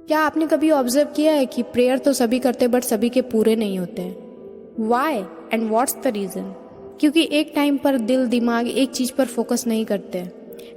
क्या आपने कभी ऑब्जर्व किया है कि प्रेयर तो सभी करते बट सभी के पूरे नहीं होते हैं? Why and what's the reason? क्योंकि एक टाइम पर दिल दिमाग एक चीज़ पर फोकस नहीं करते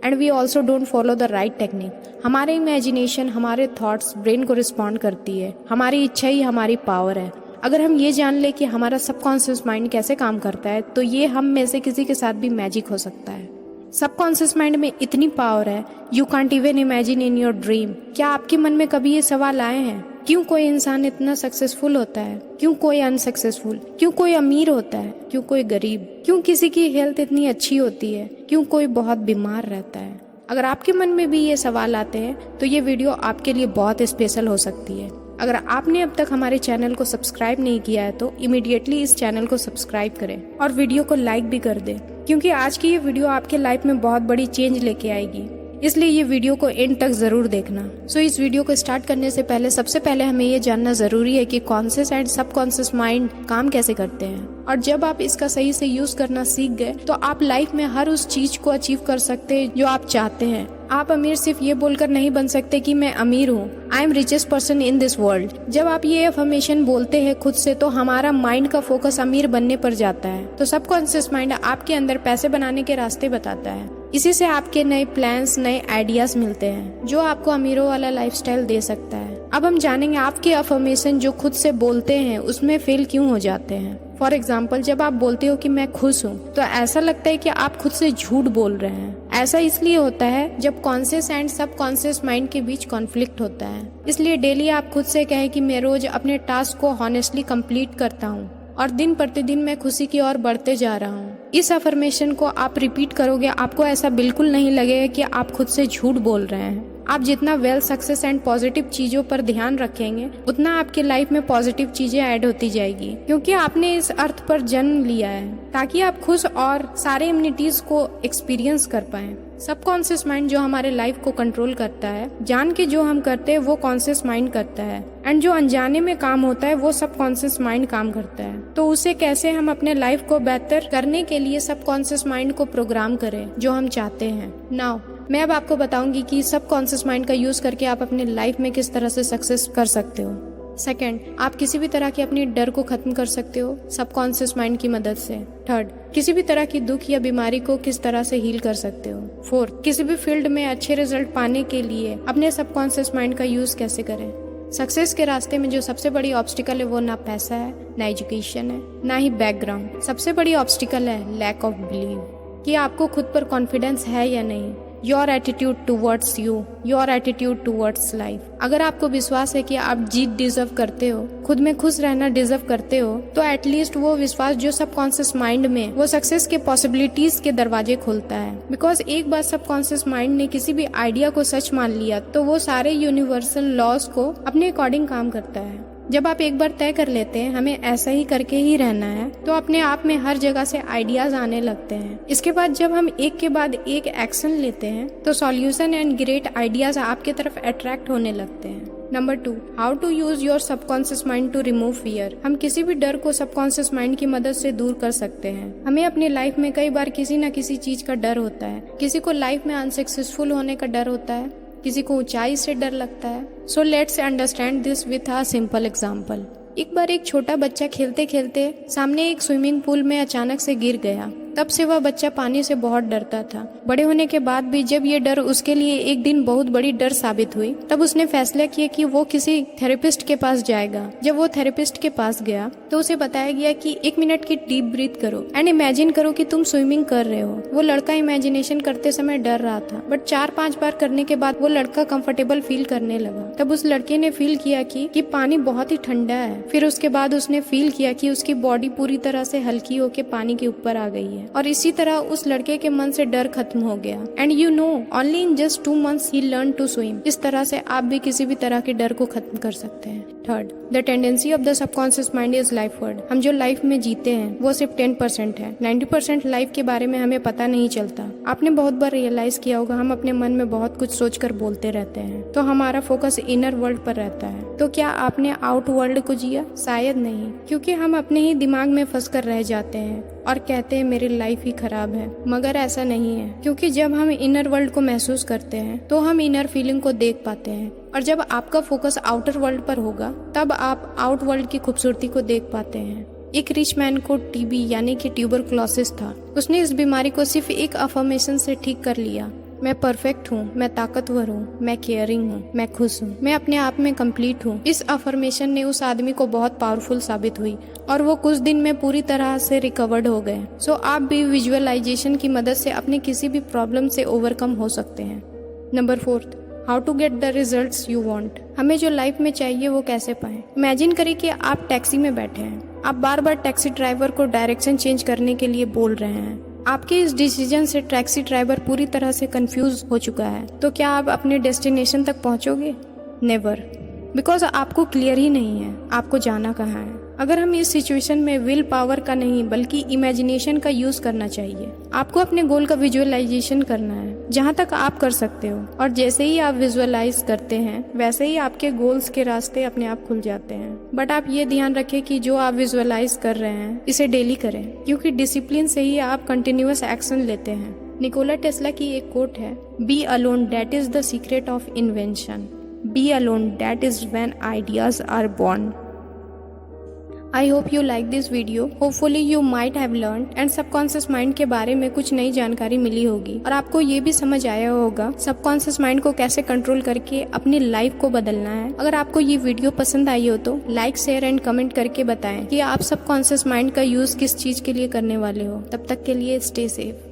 and we also don't follow the right technique. हमारे इमेजिनेशन हमारे थॉट्स ब्रेन को रिस्पॉन्ड करती है। हमारी इच्छा ही हमारी पावर है। अगर हम ये जान ले कि हमारा सबकॉन्शियस माइंड कैसे काम करता है तो ये हम में से किसी के साथ भी मैजिक हो सकता है। सबकॉन्शियस माइंड में इतनी पावर है, you can't even imagine in your dream. क्या आपके मन में कभी ये सवाल आए हैं, क्यों कोई इंसान इतना सक्सेसफुल होता है, क्यों कोई अनसक्सेसफुल, क्यों कोई अमीर होता है, क्यों कोई गरीब, क्यों किसी की हेल्थ इतनी अच्छी होती है, क्यों कोई बहुत बीमार रहता है? अगर आपके मन में भी ये सवाल आते हैं तो ये वीडियो आपके लिए बहुत स्पेशल हो सकती है। अगर आपने अब तक हमारे चैनल को सब्सक्राइब नहीं किया है तो इमीडिएटली इस चैनल को सब्सक्राइब करें और वीडियो को लाइक भी कर दें, क्योंकि आज की ये वीडियो आपके लाइफ में बहुत बड़ी चेंज लेके आएगी। इसलिए ये वीडियो को एंड तक जरूर देखना। सो इस वीडियो को स्टार्ट करने से पहले सबसे पहले हमें ये जानना जरूरी है कि कॉन्शियस एंड सबकॉन्शियस माइंड काम कैसे करते हैं। और जब आप इसका सही से यूज करना सीख गए तो आप लाइफ में हर उस चीज को अचीव कर सकते हैं जो आप चाहते हैं। आप अमीर सिर्फ ये बोलकर नहीं बन सकते कि मैं अमीर हूँ, I am richest person in this world. जब आप ये अफर्मेशन बोलते हैं खुद से तो हमारा माइंड का फोकस अमीर बनने पर जाता है। तो सबकॉन्शियस माइंड आपके अंदर पैसे बनाने के रास्ते बताता है। इसी से आपके नए प्लान्स नए आइडियाज मिलते हैं जो आपको अमीरों वाला लाइफस्टाइल दे सकता है। अब हम जानेंगे आपके अफर्मेशन जो खुद से बोलते हैं उसमें फेल क्यों हो जाते हैं। फॉर एग्जाम्पल, जब आप बोलते हो कि मैं खुश हूँ तो ऐसा लगता है कि आप खुद से झूठ बोल रहे हैं। ऐसा इसलिए होता है जब कॉन्शियस एंड सबकॉन्शियस माइंड के बीच कॉन्फ्लिक्ट होता है। इसलिए डेली आप खुद से कहें कि मैं रोज अपने टास्क को हॉनेस्टली कंप्लीट करता हूँ और दिन प्रतिदिन मैं खुशी की ओर बढ़ते जा रहा हूँ। इस अफर्मेशन को आप रिपीट करोगे, आपको ऐसा बिल्कुल नहीं लगेगा कि आप खुद से झूठ बोल रहे हैं। आप जितना वेल सक्सेस एंड पॉजिटिव चीजों पर ध्यान रखेंगे उतना आपके लाइफ में पॉजिटिव चीजें ऐड होती जाएगी, क्योंकि आपने इस अर्थ पर जन्म लिया है ताकि आप खुश और सारे इम्यूनिटीज को एक्सपीरियंस कर पाएं। सबकॉन्शियस माइंड जो हमारे लाइफ को कंट्रोल करता है, जान के जो हम करते हैं वो कॉन्शियस माइंड करता है एंड जो अनजाने में काम होता है वो सबकॉन्शियस माइंड काम करता है। तो उसे कैसे हम अपने लाइफ को बेहतर करने के लिए सबकॉन्शियस माइंड को प्रोग्राम करें जो हम चाहते हैं। नाउ मैं अब आपको बताऊंगी कि सबकॉन्शियस माइंड का यूज करके आप अपने लाइफ में किस तरह से सक्सेस कर सकते हो। सेकंड, आप किसी भी तरह की अपनी डर को खत्म कर सकते हो सबकॉन्शियस माइंड की मदद से। थर्ड, किसी भी तरह की दुख या बीमारी को किस तरह से हील कर सकते हो। फोर्थ, किसी भी फील्ड में अच्छे रिजल्ट पाने के लिए अपने सबकॉन्शियस माइंड का यूज कैसे करें। सक्सेस के रास्ते में जो सबसे बड़ी ऑब्स्टिकल है वो ना पैसा है, ना एजुकेशन है, ना ही बैकग्राउंड। सबसे बड़ी ऑब्स्टिकल है लैक ऑफ बिलीव, कि आपको खुद पर कॉन्फिडेंस है या नहीं। Your attitude towards you, your attitude towards life. अगर आपको विश्वास है कि आप जीत डिजर्व करते हो, खुद में खुश रहना डिजर्व करते हो, तो एटलीस्ट वो विश्वास जो सबकॉन्शियस माइंड में वो सक्सेस के पॉसिबिलिटीज के दरवाजे खोलता है। बिकॉज एक बार सबकॉन्शियस माइंड ने किसी भी आइडिया को सच मान लिया तो वो सारे यूनिवर्सल लॉज को अपने अकॉर्डिंग काम करता है। जब आप एक बार तय कर लेते हैं हमें ऐसा ही करके ही रहना है तो अपने आप में हर जगह से आइडियाज आने लगते हैं। इसके बाद जब हम एक के बाद एक एक्शन लेते हैं तो सॉल्यूशन एंड ग्रेट आइडियाज आपके तरफ अट्रैक्ट होने लगते हैं। Number 2, how to use your subconscious mind to remove fear. हम किसी भी डर को सबकॉन्शियस माइंड की मदद से दूर कर सकते हैं। हमें अपनी लाइफ में कई बार किसी न किसी चीज का डर होता है। किसी को लाइफ में अनसक्सेसफुल होने का डर होता है, किसी को ऊंचाई से डर लगता है। So let's understand this with a simple example. एक बार एक छोटा बच्चा खेलते खेलते सामने एक स्विमिंग पूल में अचानक से गिर गया। तब से वह बच्चा पानी से बहुत डरता था। बड़े होने के बाद भी जब ये डर उसके लिए एक दिन बहुत बड़ी डर साबित हुई तब उसने फैसला किया कि वो किसी थेरेपिस्ट के पास जाएगा। जब वो थेरेपिस्ट के पास गया तो उसे बताया गया कि 1 मिनट की डीप ब्रीथ करो एंड इमेजिन करो कि तुम स्विमिंग कर रहे हो। वो लड़का इमेजिनेशन करते समय डर रहा था, बट 4-5 बार करने के बाद वो लड़का कंफर्टेबल फील करने लगा। तब उस लड़के ने फील किया कि पानी बहुत ही ठंडा है। फिर उसके बाद उसने फील किया कि उसकी बॉडी पूरी तरह से हल्की होकर पानी के ऊपर आ गई है और इसी तरह उस लड़के के मन से डर खत्म हो गया। And you know, only in just 2 months ही लर्न टू स्विम। इस तरह से आप भी किसी भी तरह के डर को खत्म कर सकते हैं। Third, the tendency of the subconscious mind is lifeward. हम जो लाइफ में जीते हैं वो सिर्फ 10% है। 90% लाइफ के बारे में हमें पता नहीं चलता। आपने बहुत बार रियलाइज किया होगा हम अपने मन में बहुत कुछ सोचकर बोलते रहते हैं तो हमारा फोकस इनर वर्ल्ड पर रहता है। तो क्या आपने आउट वर्ल्ड को जिया? शायद नहीं, क्योंकि हम अपने ही दिमाग में फंस कर रह जाते हैं और कहते हैं मेरी लाइफ ही खराब है। मगर ऐसा नहीं है, क्योंकि जब हम इनर वर्ल्ड को महसूस करते हैं तो हम इनर फीलिंग को देख पाते हैं और जब आपका फोकस आउटर वर्ल्ड पर होगा तब आप आउट वर्ल्ड की खूबसूरती को देख पाते हैं। एक रिच मैन को टीबी यानी कि ट्यूबरकुलोसिस था। उसने इस बीमारी को सिर्फ एक अफर्मेशन से ठीक कर लिया। मैं परफेक्ट हूँ, मैं ताकतवर हूँ, मैं केयरिंग हूँ, मैं खुश हूँ, मैं अपने आप में कंप्लीट हूँ। इस अफर्मेशन ने उस आदमी को बहुत पावरफुल साबित हुई और वो कुछ दिन में पूरी तरह से रिकवर्ड हो गए। सो आप भी विजुअलाइजेशन की मदद से अपने किसी भी प्रॉब्लम से ओवरकम हो सकते हैं। Number 4, how to get the results you want. हमें जो लाइफ में चाहिए वो कैसे पाएं। इमेजिन करिए कि आप टैक्सी में बैठे हैं। आप बार बार टैक्सी ड्राइवर को डायरेक्शन चेंज करने के लिए बोल रहे हैं। आपके इस डिसीजन से टैक्सी ड्राइवर पूरी तरह से कंफ्यूज हो चुका है। तो क्या आप अपने डेस्टिनेशन तक पहुंचोगे? नेवर, बिकॉज आपको क्लियर ही नहीं है आपको जाना कहाँ है। अगर हम इस सिचुएशन में विल पावर का नहीं बल्कि इमेजिनेशन का यूज करना चाहिए। आपको अपने गोल का विजुअलाइजेशन करना है जहाँ तक आप कर सकते हो, और जैसे ही आप विजुअलाइज करते हैं वैसे ही आपके गोल्स के रास्ते अपने आप खुल जाते हैं। बट आप ये ध्यान रखें कि जो आप विजुअलाइज कर रहे हैं इसे डेली करें, क्योंकि डिसिप्लिन से ही आप कंटिन्यूअस एक्शन लेते हैं। निकोला टेस्ला की एक कोट है, be alone that is the secret of invention, be alone that is when ideas are born. I hope you like this video. Hopefully you might have learned and subconscious mind के बारे में कुछ नई जानकारी मिली होगी और आपको ये भी समझ आया होगा सबकॉन्शियस माइंड को कैसे कंट्रोल करके अपनी लाइफ को बदलना है। अगर आपको ये वीडियो पसंद आई हो तो लाइक, शेयर एंड कमेंट करके बताएं कि आप सबकॉन्शियस माइंड का यूज किस चीज के लिए करने वाले हो। तब तक के लिए स्टे सेफ।